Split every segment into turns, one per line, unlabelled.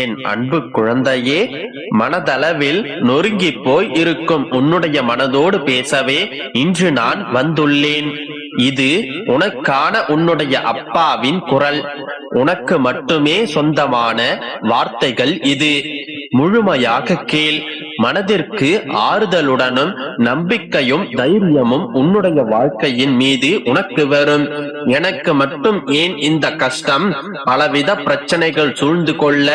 என் அன்பு குழந்தையே, மனதளவில் நொறுங்கி போய் இருக்கும் உன்னுடைய மனதோடு பேசவே இன்று நான் வந்துள்ளேன். இது உனக்கான உன்னுடைய அப்பாவின் குரல். உனக்கு மட்டுமே சொந்தமான வார்த்தைகள் இது. முழுமையாக கேள். மனதிற்கு ஆறுதலுடனும் நம்பிக்கையும் தைரியமும் உன்னுடைய வாழ்க்கையின் மீது உனக்கு வரும். எனக்கு மட்டும் ஏன் இந்த கஷ்டம்? பலவித பிரச்சனைகள் சூழ்ந்து கொள்ள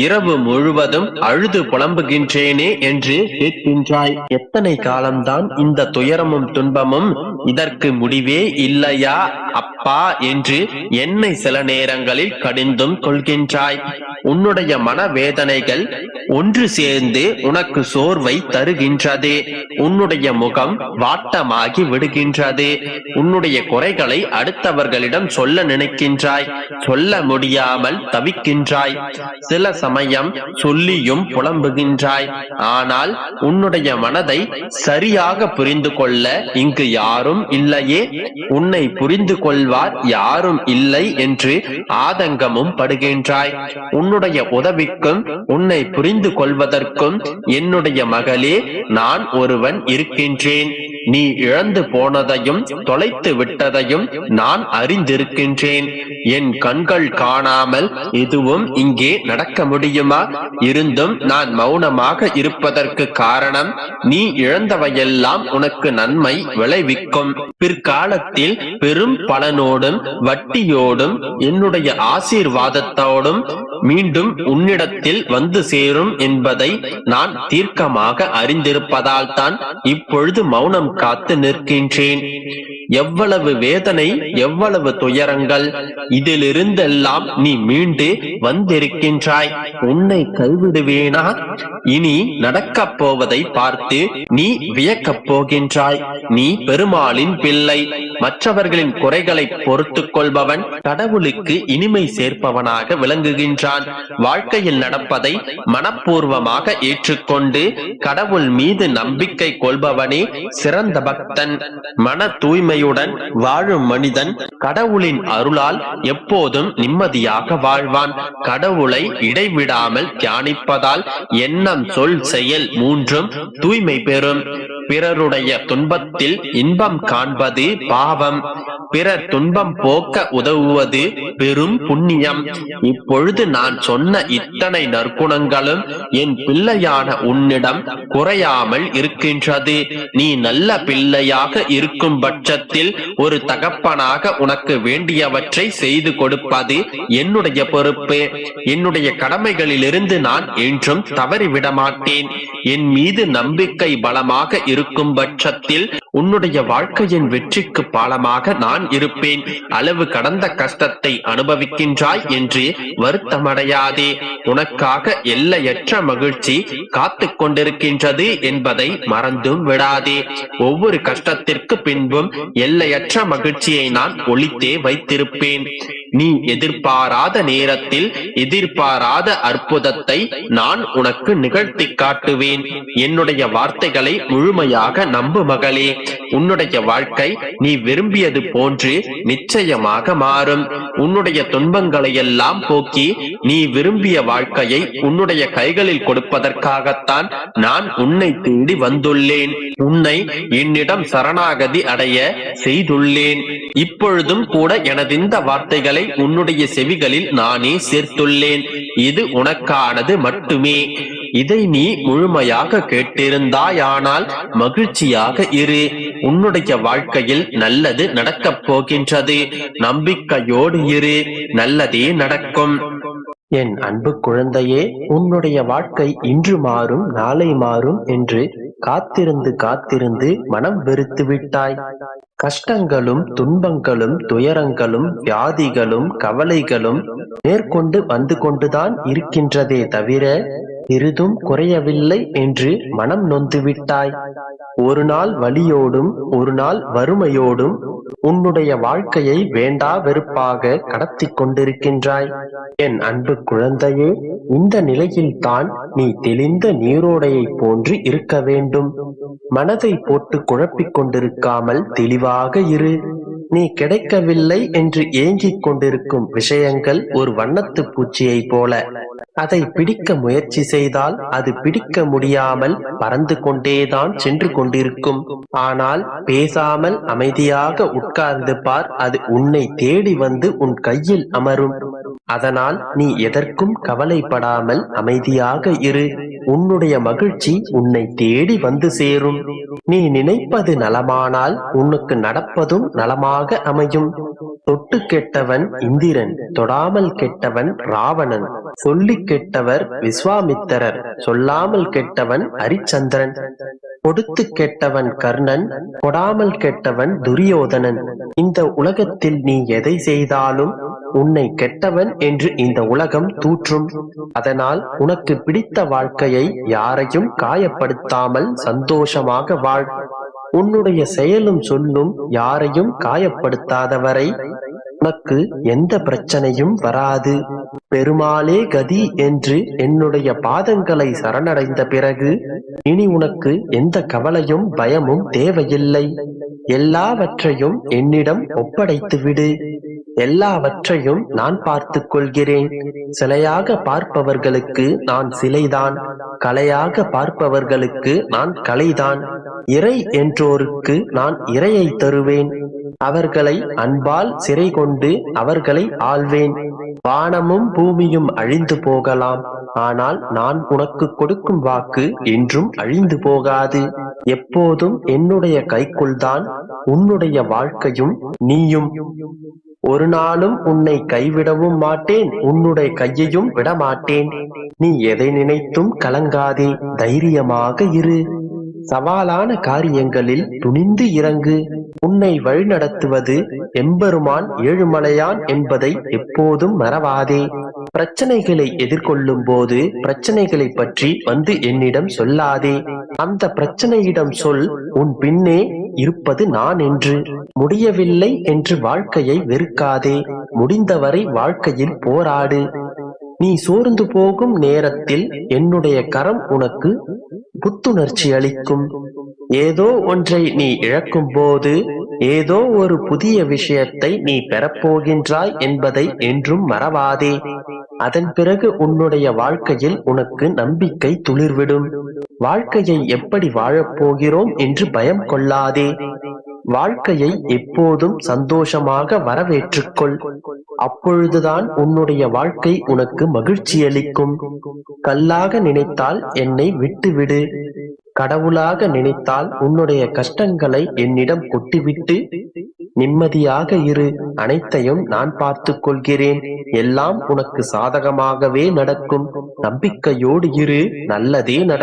இரவு முழுவதும் அழுது புலம்புகின்றேனே என்று கேட்கின்றாய். எத்தனை காலம்தான் இந்த துயரமும் துன்பமும்? இதற்கு முடிவே இல்லையா அப்பா என்று என்னை சில நேரங்களில் கடிந்தும் கொள்கின்றாய். உன்னுடைய மனவேதனைகள் ஒன்று சேர்ந்து உனக்கு சோர்வை தருகின்றது. உன்னுடைய முகம் வாட்டமாகி விடுகின்றது. உன்னுடைய குறைகளை அடுத்தவர்களிடம் சொல்ல நினைக்கின்றாய். சொல்ல முடியாமல் தவிக்கின்றாய். சில சமயம் சொல்லியும் புலம்புகின்றாய். ஆனால் உன்னுடைய மனதை சரியாக புரிந்து கொள்ள இங்கு யாரும் இல்லையே. உன்னை புரிந்து கொள்வார் யாரும் இல்லை என்று ஆதங்கமும் படுகின்றாய். உன்னுடைய உதவிக்கும் உன்னை புரிந்து கொள்வதற்கும் என்னுடைய மகளே நான் ஒருவன் இருக்கின்றேன். நீ இழந்து போனதையும் தொலைத்து விட்டதையும் நான் அறிந்திருக்கின்றேன். என் கண்கள் காணாமல் எதுவும் இங்கே நடக்க முடியுமா? இருந்தும் நான் மௌனமாக இருப்பதற்கு காரணம், நீ இழந்தவையெல்லாம் உனக்கு நன்மை விளைவிக்கும். பிற்காலத்தில் பெரும் பலனோடும் வட்டியோடும் என்னுடைய ஆசீர்வாதத்தோடும் மீண்டும் உன்னிடத்தில் வந்து சேரும் என்பதை நான் தீர்க்கமாக அறிந்திருப்பதால் தான் இப்பொழுது மௌனம் காத்து நிற்கின்றேன். எவ்வளவு வேதனை, எவ்வளவு துயரங்கள்! இதிலிருந்தெல்லாம் நீ மீண்டு வந்திருக்கின்றாய். உன்னை கைவிடுவேனா? இனி நடக்கப் போவதை பார்த்து நீ வியக்கப் போகின்றாய். நீ பெருமாளின் பிள்ளை. மற்றவர்களின் குறைகளை பொறுத்துக் கொள்பவன் கடவுளுக்கு இனிமை சேர்ப்பவனாக விளங்குகின்றான். வாழ்க்கையில் நடப்பதை மனப்பூர்வமாக ஏற்றுக்கொண்டு கடவுள் மீது நம்பிக்கை கொள்பவனே சிறந்த பக்தன். மன தூய்மையுடன் வாழும் மனிதன் கடவுளின் அருளால் எப்போதும் நிம்மதியாக வாழ்வான். கடவுளை இடைவிடாமல் தியானிப்பதால் எண்ணம், சொல், செயல் மூன்றும் தூய்மை பெறும். பிறருடைய துன்பத்தில் இன்பம் காண்பது பாவம். பிறர் துன்பம் போக்க உதவுவது பெரும் புண்ணியம். இப்பொழுது நான் சொன்ன இத்தனை நற்குணங்களும் என் பிள்ளையான உன்னிடம் குறையாமல் இருக்கின்றது. நீ நல்ல பிள்ளையாக இருக்கும் பட்சத்தில் ஒரு தகப்பனாக உனக்கு வேண்டியவற்றை செய்து கொடுப்பது என்னுடைய பொறுப்பு. என்னுடைய கடமைகளிலிருந்து நான் என்றும் தவறிவிட மாட்டேன். என் மீது நம்பிக்கை பலமாக இருக்கும் பட்சத்தில் உன்னுடைய வாழ்க்கையின் வெற்றிக்கு பாலமாக நான் இருப்பேன். அளவு கடந்த கஷ்டத்தை அனுபவிக்கின்றாய் என்று வருத்தமடையாதே. உனக்காக எல்லையற்ற மகிழ்ச்சி காத்து கொண்டிருக்கின்றது என்பதை மறந்தும் விடாதே. ஒவ்வொரு கஷ்டத்திற்கு பின்பும் எல்லையற்ற மகிழ்ச்சியை நான் ஒளித்தே வைத்திருப்பேன். நீ எதிர்பாராத நேரத்தில் எதிர்பாராத அற்புதத்தை நான் உனக்கு நிகழ்த்தி காட்டுவேன். என்னுடைய வார்த்தைகளை முழுமையாக நம்பு மகளே. உன்னுடைய வாழ்க்கை நீ விரும்பியது போன்று நிச்சயமாக மாறும். உன்னுடைய துன்பங்களை எல்லாம் போக்கி நீ விரும்பிய வாழ்க்கையை உன்னுடைய கைகளில் கொடுப்பதற்காகத்தான் நான் உன்னை தேடி வந்துள்ளேன். உன்னை என்னிடம் சரணாகதி அடைய செய்துள்ளேன். இப்பொழுதும் கூட எனது இந்த வார்த்தைகளை உன்னுடைய செவிகளில் நானே சேர்த்துள்ளேன். இது உனக்கானது மட்டுமே. இதை நீ முழுமையாக கேட்டிருந்தாயானால் மகிழ்ச்சியாக இரு. உன்னுடைய வாழ்க்கையில் நல்லது நடக்கப் போகின்றது. நம்பிக்கையோடு இரு. நல்லதே நடக்கும். என் அன்பு குழந்தையே, உன்னுடைய வாழ்க்கை இன்று மாறும், நாளை மாறும் என்று காத்திருந்து காத்திருந்து மனம் வெறுத்து விட்டாய். கஷ்டங்களும் துன்பங்களும் துயரங்களும் வியாதிகளும் கவலைகளும் மேற்கொண்டு வந்து கொண்டுதான் இருக்கின்றதே தவிர சிறிதும் குறையவில்லை என்று மனம் நொந்துவிட்டாய். ஒரு நாள் வலியோடும் ஒரு நாள் வறுமையோடும் உன்னுடைய வாழ்க்கையை வேண்டா வெறுப்பாக கடத்தி கொண்டிருக்கின்றாய். என் அன்பு குழந்தையே, இந்த நிலையில் தான் நீ தெளிந்த நீரோடையை போன்று இருக்க வேண்டும். மனதை போட்டு குழப்பிக் கொண்டிருக்காமல் தெளிவாக இரு. நீ கிடைக்கவில்லை என்று ஏங்கிக் கொண்டிருக்கும் விஷயங்கள் ஒரு வண்ணத்து பூச்சியை போல அதை பிடிக்க முயற்சி செய்தால் அது பிடிக்க முடியாமல் பறந்து கொண்டேதான் சென்று கொண்டிருக்கும். ஆனால் பேசாமல் அமைதியாக உட்கார்ந்து பார், அது உன்னை தேடி வந்து உன் கையில் அமரும். அதனால் நீ எதற்கும் கவலைப்படாமல் அமைதியாக இரு. உன்னுடைய மகிழ்ச்சி உன்னை தேடி வந்து சேரும். நீ நினைப்பது நலமானால் உனக்கு நடப்பதும் நலமாக அமையும். தொட்டு கெட்டவன் இந்திரன், தொடாமல் கெட்டவன் ராவணன், சொல்லி கெட்டவர் விஸ்வாமித்திரர், சொல்லாமல் கெட்டவன் ஹரிச்சந்திரன், கொடுத்து கெட்டவன் கர்ணன், கொடாமல் கெட்டவன் துரியோதனன். இந்த உலகத்தில் நீ எதை செய்தாலும் உன்னை கெட்டவன் என்று இந்த உலகம் தூற்றும். அதனால் உனக்கு பிடித்த வாழ்க்கையை யாரையும் காயப்படுத்தாமல் சந்தோஷமாக வாழ். உன்னுடைய செயலும் சொல்லும் யாரையும் காயப்படுத்தாதவரை உனக்கு எந்த பிரச்சனையும் வராது. பெருமாளே கதி என்று என்னுடைய பாதங்களை சரணடைந்த பிறகு இனி உனக்கு எந்த கவலையும் பயமும் தேவையில்லை. எல்லாவற்றையும் என்னிடம் ஒப்படைத்து விடு. எல்லாவற்றையும் நான் பார்த்துக் கொள்கிறேன். சிலையாக பார்ப்பவர்களுக்கு நான் சிலைதான், கலையாக பார்ப்பவர்களுக்கு நான் கலைதான். இறை என்றோருக்கு நான் இறையை தருவேன். அவர்களை அன்பால் சிறை கொண்டு அவர்களை ஆள்வேன். வானமும் பூமியும் அழிந்து போகலாம், ஆனால் நான் உனக்கு கொடுக்கும் வாக்கு என்றும் அழிந்து போகாது. எப்போதும் என்னுடைய கைக்குள்தான் உன்னுடைய வாழ்க்கையும் நீயும். ஒரு நாளும் உன்னை கைவிடவும் மாட்டேன், உன்னுடைய கையையும் விடமாட்டேன். நீ எதை நினைத்தும் கலங்காதே, தைரியமாக இரு. சவாலான காரியங்களில் துணிந்து இறங்கு. உன்னை வழிநடத்துவது எம்பெருமான் ஏழுமலையான் என்பதை எப்போதும் மறவாதே. பிரச்சனைகளை எதிர்கொள்ளும் போது பிரச்சனைகளை பற்றி வந்து என்னிடம் சொல்லாதே. அந்த பிரச்சனையிடம் சொல், உன் பின்னே இருப்பது நான் என்று. முடியவில்லை என்று வாழ்க்கையை வெறுக்காதே. முடிந்தவரை வாழ்க்கையில் போராடு. நீ சோர்ந்து போகும் நேரத்தில் என்னுடைய கரம் உனக்கு புத்துணர்ச்சி அளிக்கும். ஏதோ ஒன்றை நீ இழக்கும் போது ஏதோ ஒரு புதிய விஷயத்தை நீ பெறப்போகின்றாய் என்பதை என்றும் மறவாதே. அதன் பிறகு உன்னுடைய வாழ்க்கையில் உனக்கு நம்பிக்கை துளிர்விடும். வாழ்க்கையை எப்படி வாழப்போகிறோம் என்று பயம் கொள்ளாதே. வாழ்க்கையை எப்போதும் சந்தோஷமாக வரவேற்றுக்கொள். அப்பொழுதுதான் உன்னுடைய வாழ்க்கை உனக்கு மகிழ்ச்சி அளிக்கும். கல்லாக நினைத்தால் என்னை விட்டுவிடு. கடவுளாக நினைத்தால் உன்னுடைய கஷ்டங்களை என்னிடம் கொட்டிவிட்டு நிம்மதியாக இரு. அனைத்தையும் நான் பார்த்துக் கொள்கிறேன். எல்லாம் உனக்கு சாதகமாகவே நடக்கும். நம்பிக்கையோடு இரு, நல்லதே நடக்கும்.